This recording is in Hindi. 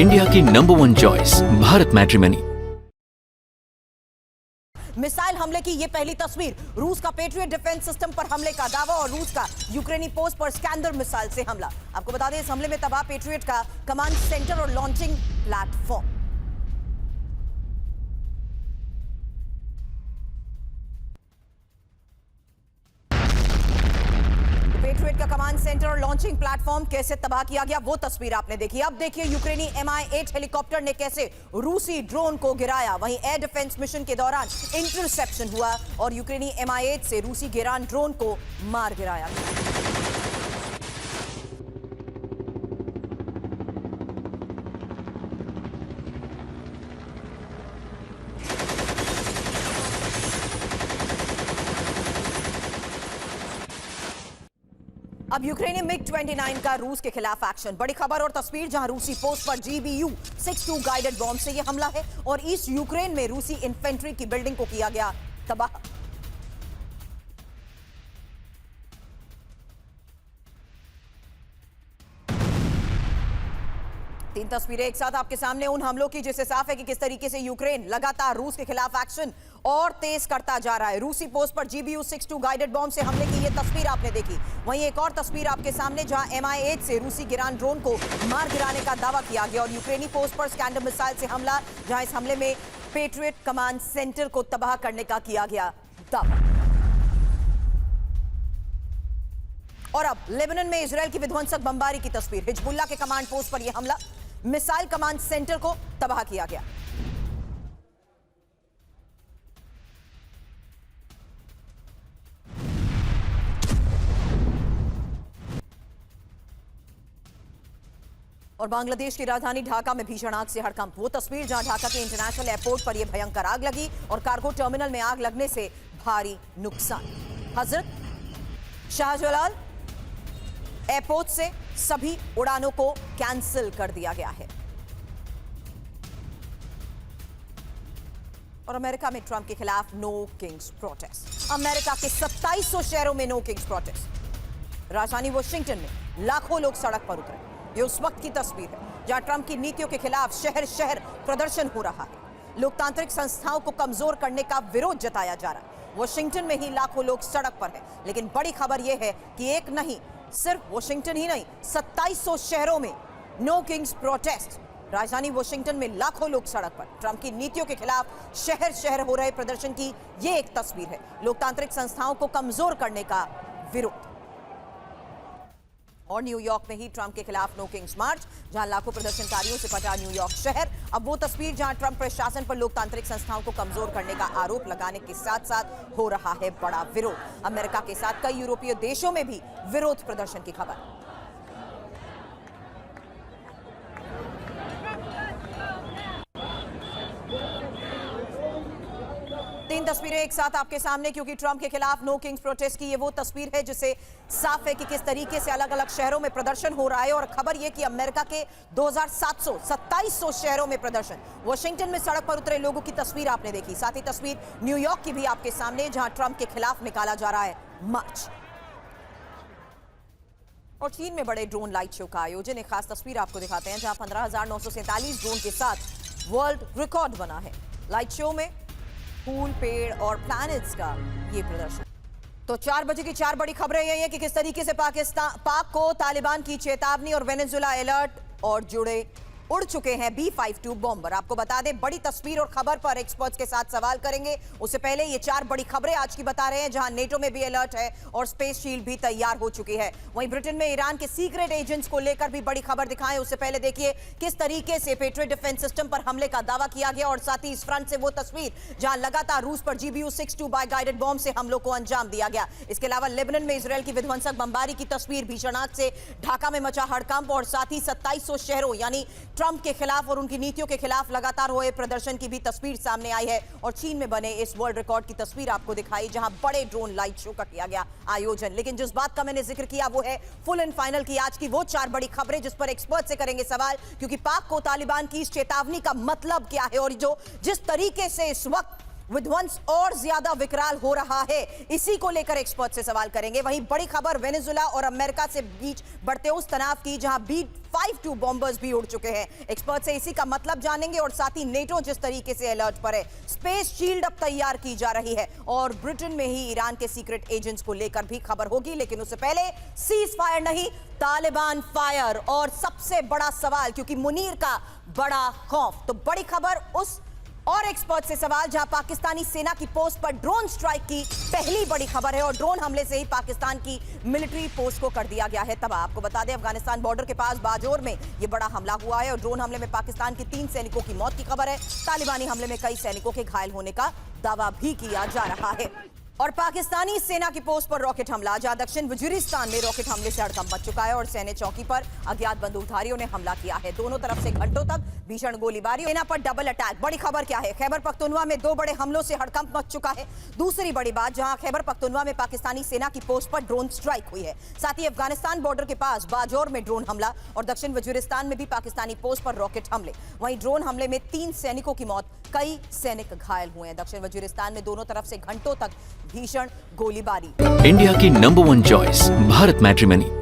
इंडिया की #1 चॉइस भारत मैट्रिमनी। मिसाइल हमले की ये पहली तस्वीर, रूस का पेट्रियट डिफेंस सिस्टम पर हमले का दावा और रूस का यूक्रेनी पोस्ट पर स्कैंडर मिसाइल से हमला। आपको बता दें, इस हमले में तबाह पेट्रियट का कमांड सेंटर और लॉन्चिंग प्लेटफॉर्म। पेट्रियट का कमांड सेंटर और लॉन्चिंग प्लेटफॉर्म कैसे तबाह किया गया, वो तस्वीर आपने देखी। अब देखिए यूक्रेनी Mi-8 हेलीकॉप्टर ने कैसे रूसी ड्रोन को गिराया। वहीं एयर डिफेंस मिशन के दौरान इंटरसेप्शन हुआ और यूक्रेनी Mi-8 से रूसी गिरान ड्रोन को मार गिराया। अब यूक्रेनी MiG-29 का रूस के खिलाफ एक्शन। बड़ी खबर और तस्वीर, जहां रूसी पोस्ट पर GBU-62 गाइडेड बॉम्ब से यह हमला है और ईस्ट यूक्रेन में रूसी इन्फेंट्री की बिल्डिंग को किया गया तबाह। तीन तस्वीरें एक साथ आपके सामने उन हमलों की, जिससे साफ है कि किस तरीके से यूक्रेन लगातार रूस के खिलाफ एक्शन और तेज करता जा रहा है। रूसी पोस्ट पर GBU-62 गाइडेड बॉम्ब से हमले की यह तस्वीर आपने देखी। वहीं एक और तस्वीर आपके सामने, जहां Mi-8 से रूसी गिरान ड्रोन को मार गिराने का दावा किया गया और यूक्रेनी पोस्ट पर स्कैंडर मिसाइल से हमला, जहां इस हमले में पेट्रियट कमांड सेंटर को तबाह करने का किया गया दावा। और अब लेबनान में इजरायल की विध्वंसक बमबारी की तस्वीर। हिजबुल्लाह के कमांड पोस्ट पर यह हमला, मिसाइल कमांड सेंटर को तबाह किया गया। और बांग्लादेश की राजधानी ढाका में भीषण आग से हड़कंप। वो तस्वीर जहां ढाका के इंटरनेशनल एयरपोर्ट पर यह भयंकर आग लगी और कार्गो टर्मिनल में आग लगने से भारी नुकसान। हजरत शाहजलाल एयरपोर्ट से सभी उड़ानों को कैंसिल कर दिया गया है। और अमेरिका में ट्रंप के खिलाफ नो किंग्स प्रोटेस्ट। अमेरिका के 2700 शहरों में नो किंग्स प्रोटेस्ट। राजधानी वॉशिंगटन में लाखों लोग सड़क पर उतरे। ये उस वक्त की तस्वीर है जहां ट्रंप की नीतियों के खिलाफ शहर शहर प्रदर्शन हो रहा है। लोकतांत्रिक संस्थाओं को कमजोर करने का विरोध जताया जा रहा है। वॉशिंगटन में ही लाखों लोग सड़क पर हैं। लेकिन बड़ी खबर यह है कि एक नहीं, सिर्फ वॉशिंगटन ही नहीं, 2700 शहरों में नो किंग्स प्रोटेस्ट। राजधानी वॉशिंगटन में लाखों लोग सड़क पर। ट्रंप की नीतियों के खिलाफ शहर शहर हो रहे प्रदर्शन की यह एक तस्वीर है। लोकतांत्रिक संस्थाओं को कमजोर करने का विरोध। और न्यूयॉर्क में ही ट्रंप के खिलाफ नो किंग्स मार्च, जहां लाखों प्रदर्शनकारियों से पटा न्यूयॉर्क शहर। अब वो तस्वीर जहां ट्रंप प्रशासन पर लोकतांत्रिक संस्थाओं को कमजोर करने का आरोप लगाने के साथ साथ हो रहा है बड़ा विरोध। अमेरिका के साथ कई यूरोपीय देशों में भी विरोध प्रदर्शन की खबर। तीन तस्वीरें एक साथ आपके सामने, क्योंकि ट्रंप के खिलाफ नो किंग्स प्रोटेस्ट की ये वो तस्वीर है जिससे साफ है कि किस तरीके से अलग अलग शहरों में प्रदर्शन हो रहा है। और खबर ये कि अमेरिका के 2700 शहरों में प्रदर्शन। वॉशिंगटन में सड़क पर उतरे लोगों की तस्वीर आपने देखी। साथ ही तस्वीर न्यूयॉर्क की भी आपके सामने, जहां ट्रंप के खिलाफ निकाला जा रहा है मार्च। और चीन में बड़े ड्रोन लाइट शो का आयोजन। एक खास तस्वीर आपको दिखाते हैं, जहां 15,947 ड्रोन के साथ वर्ल्ड रिकॉर्ड बना है। लाइट शो में फूल, पेड़ और प्लैनेट्स का ये प्रदर्शन। तो 4 बजे की 4 बड़ी खबरें यही है कि किस तरीके से पाक को तालिबान की चेतावनी और वेनेजुएला अलर्ट और जुड़े उड़ चुके हैं B-52 बॉम्बर। आपको बता दें, बड़ी तस्वीर और खबर पर एक्सपर्ट्स के साथ सवाल करेंगे। उससे पहले ये 4 बड़ी खबरें आज की बता रहे हैं, जहां नेटो में भी अलर्ट है और स्पेस शील्ड भी तैयार हो चुकी है। वहीं ब्रिटेन में ईरान के सीक्रेट एजेंट्स को लेकर भी बड़ी खबर दिखाएं। उससे पहले देखिए किस तरीके से पेट्रियट डिफेंस सिस्टम पर हमले का दावा किया गया और साथ ही इस फ्रंट से वो तस्वीर जहां लगातार रूस पर GBU-62 बाय गाइडेड बॉम्ब से हमलों को अंजाम दिया गया। इसके अलावा लेबनान में इजरायल की विध्वंसक बमबारी की तस्वीर, भीषण आग से ढाका में मचा हड़कंप और साथ ही 2700 शहरों यानी ट्रंप के खिलाफ और उनकी नीतियों के खिलाफ लगातार हुए प्रदर्शन की भी तस्वीर सामने आई है। और चीन में बने इस वर्ल्ड रिकॉर्ड की तस्वीर आपको दिखाई, जहां बड़े ड्रोन लाइट शो का किया गया आयोजन। लेकिन जिस बात का मैंने जिक्र किया वो है फुल एंड फाइनल की आज की वो 4 बड़ी खबरें, जिस पर एक्सपर्ट से करेंगे सवाल, क्योंकि पाक को तालिबान की इस चेतावनी का मतलब क्या है और जो जिस तरीके से इस वक्त विध्वंस और ज्यादा विकराल हो रहा है। इसी को लेकर एक्सपर्ट से सवाल करेंगे। वहीं बड़ी खबर वेनेजुएला और अमेरिका से बीच बढ़ते उस तनाव की, जहां B-52 बॉम्बर्स भी उड़ चुके हैं। एक्सपर्ट से इसी का मतलब जानेंगे और साथ ही नेटो जिस तरीके से अलर्ट पर है, स्पेस शील्ड अब तैयार की जा रही है और ब्रिटेन में ही ईरान के सीक्रेट एजेंट्स को लेकर भी खबर होगी। लेकिन उससे पहले सीज फायर नहीं, तालिबान फायर। और सबसे बड़ा सवाल, क्योंकि मुनीर का बड़ा खौफ, तो बड़ी खबर उस और एक्सपर्ट से सवाल जहां पाकिस्तानी सेना की पोस्ट पर ड्रोन स्ट्राइक की पहली बड़ी खबर है और ड्रोन हमले से ही पाकिस्तान की मिलिट्री पोस्ट को कर दिया गया है तबाह। आपको बता दें, अफगानिस्तान बॉर्डर के पास बाजोर में यह बड़ा हमला हुआ है और ड्रोन हमले में पाकिस्तान के 3 सैनिकों की मौत की खबर है। तालिबानी हमले में कई सैनिकों के घायल होने का दावा भी किया जा रहा है। और पाकिस्तानी सेना की पोस्ट पर रॉकेट हमला, जहां दक्षिण वजीरिस्तान में रॉकेट हमले से हड़कंप मच चुका है और सैन्य चौकी पर अज्ञात बंदूकधारियों ने हमला किया है। दोनों तरफ से घंटों तक भीषण गोलीबारी, सेना पर डबल अटैक। बड़ी खबर क्या है? खैबर पख्तूनवा में 2 बड़े हमलों से हड़कंप मच चुका है। दूसरी बड़ी बात, जहां खैबर पख्तूनवा में पाकिस्तानी सेना की पोस्ट पर ड्रोन स्ट्राइक हुई है। साथ ही अफगानिस्तान बॉर्डर के पास बाजौर में ड्रोन हमला और दक्षिण वजीरिस्तान में भी पाकिस्तानी पोस्ट पर रॉकेट हमले। वहीं ड्रोन हमले में 3 सैनिकों की मौत, कई सैनिक घायल हुए हैं। दक्षिण वजीरिस्तान में दोनों तरफ से घंटों तक भीषण गोलीबारी। इंडिया की नंबर 1 चॉइस भारत मैट्रिमनी।